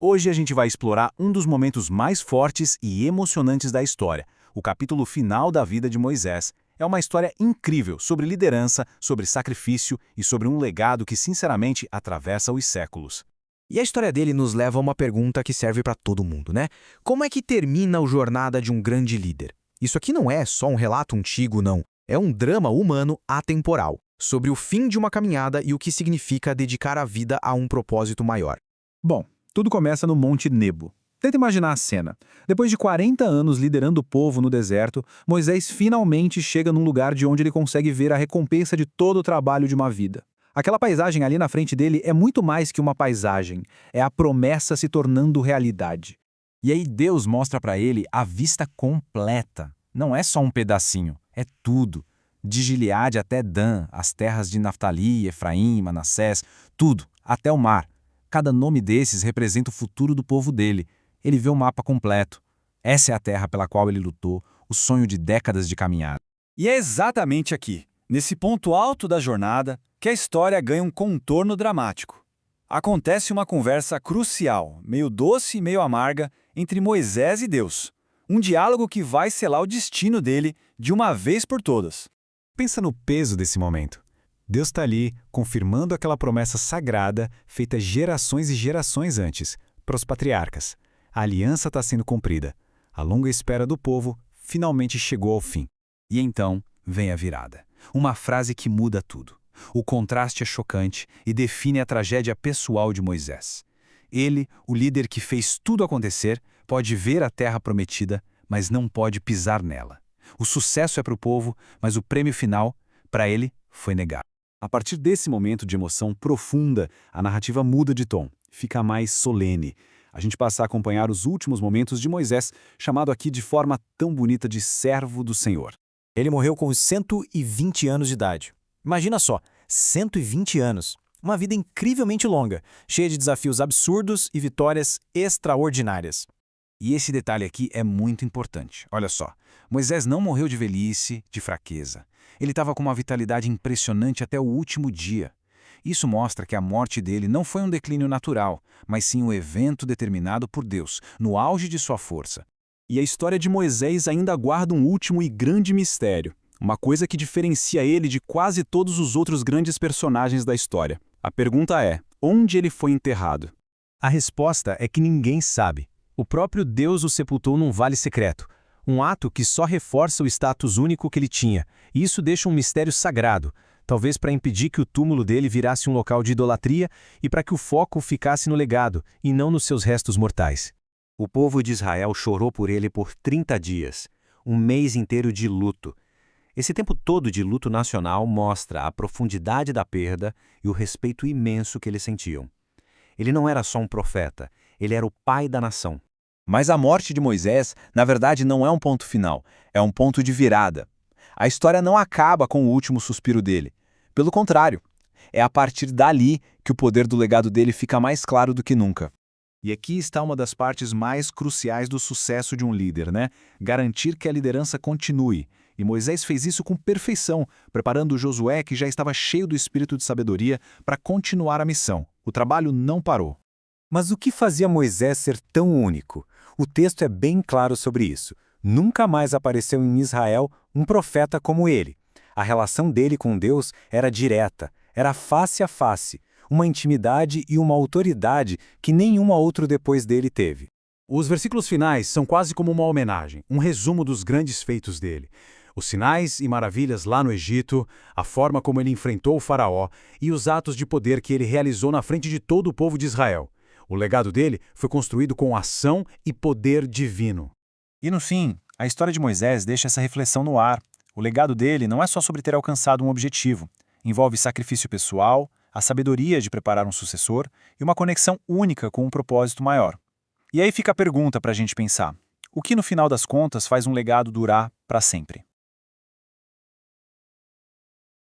Hoje a gente vai explorar um dos momentos mais fortes e emocionantes da história, o capítulo final da vida de Moisés. É uma história incrível sobre liderança, sobre sacrifício e sobre um legado que, sinceramente, atravessa os séculos. E a história dele nos leva a uma pergunta que serve para todo mundo, né? Como é que termina a jornada de um grande líder? Isso aqui não é só um relato antigo, não. É um drama humano atemporal, sobre o fim de uma caminhada e o que significa dedicar a vida a um propósito maior. Bom, tudo começa no Monte Nebo. Tenta imaginar a cena. Depois de 40 anos liderando o povo no deserto, Moisés finalmente chega num lugar de onde ele consegue ver a recompensa de todo o trabalho de uma vida. Aquela paisagem ali na frente dele é muito mais que uma paisagem, é a promessa se tornando realidade. E aí Deus mostra para ele a vista completa. Não é só um pedacinho, é tudo. De Gileade até Dan, as terras de Naftali, Efraim, Manassés, tudo, até o mar. Cada nome desses representa o futuro do povo dele. Ele vê o mapa completo. Essa é a terra pela qual ele lutou, o sonho de décadas de caminhada. E é exatamente aqui, nesse ponto alto da jornada, que a história ganha um contorno dramático. Acontece uma conversa crucial, meio doce e meio amarga, entre Moisés e Deus. Um diálogo que vai selar o destino dele de uma vez por todas. Pensa no peso desse momento. Deus está ali, confirmando aquela promessa sagrada, feita gerações e gerações antes, para os patriarcas. A aliança está sendo cumprida. A longa espera do povo finalmente chegou ao fim. E então vem a virada. Uma frase que muda tudo. O contraste é chocante e define a tragédia pessoal de Moisés. Ele, o líder que fez tudo acontecer, pode ver a terra prometida, mas não pode pisar nela. O sucesso é para o povo, mas o prêmio final, para ele, foi negado. A partir desse momento de emoção profunda, a narrativa muda de tom, fica mais solene. A gente passa a acompanhar os últimos momentos de Moisés, chamado aqui de forma tão bonita de servo do Senhor. Ele morreu com 120 anos de idade. Imagina só, 120 anos. Uma vida incrivelmente longa, cheia de desafios absurdos e vitórias extraordinárias. E esse detalhe aqui é muito importante. Olha só, Moisés não morreu de velhice, de fraqueza. Ele estava com uma vitalidade impressionante até o último dia. Isso mostra que a morte dele não foi um declínio natural, mas sim um evento determinado por Deus, no auge de sua força. E a história de Moisés ainda guarda um último e grande mistério, uma coisa que diferencia ele de quase todos os outros grandes personagens da história. A pergunta é, onde ele foi enterrado? A resposta é que ninguém sabe. O próprio Deus o sepultou num vale secreto, um ato que só reforça o status único que ele tinha, e isso deixa um mistério sagrado, talvez para impedir que o túmulo dele virasse um local de idolatria e para que o foco ficasse no legado e não nos seus restos mortais. O povo de Israel chorou por ele por 30 dias, um mês inteiro de luto. Esse tempo todo de luto nacional mostra a profundidade da perda e o respeito imenso que eles sentiam. Ele não era só um profeta, ele era o pai da nação. Mas a morte de Moisés, na verdade, não é um ponto final, é um ponto de virada. A história não acaba com o último suspiro dele. Pelo contrário, é a partir dali que o poder do legado dele fica mais claro do que nunca. E aqui está uma das partes mais cruciais do sucesso de um líder, né? Garantir que a liderança continue. E Moisés fez isso com perfeição, preparando Josué, que já estava cheio do espírito de sabedoria, para continuar a missão. O trabalho não parou. Mas o que fazia Moisés ser tão único? O texto é bem claro sobre isso. Nunca mais apareceu em Israel um profeta como ele. A relação dele com Deus era direta, era face a face, uma intimidade e uma autoridade que nenhum outro depois dele teve. Os versículos finais são quase como uma homenagem, um resumo dos grandes feitos dele. Os sinais e maravilhas lá no Egito, a forma como ele enfrentou o faraó e os atos de poder que ele realizou na frente de todo o povo de Israel. O legado dele foi construído com ação e poder divino. E no fim, a história de Moisés deixa essa reflexão no ar. O legado dele não é só sobre ter alcançado um objetivo. Envolve sacrifício pessoal, a sabedoria de preparar um sucessor e uma conexão única com um propósito maior. E aí fica a pergunta para a gente pensar. O que no final das contas faz um legado durar para sempre?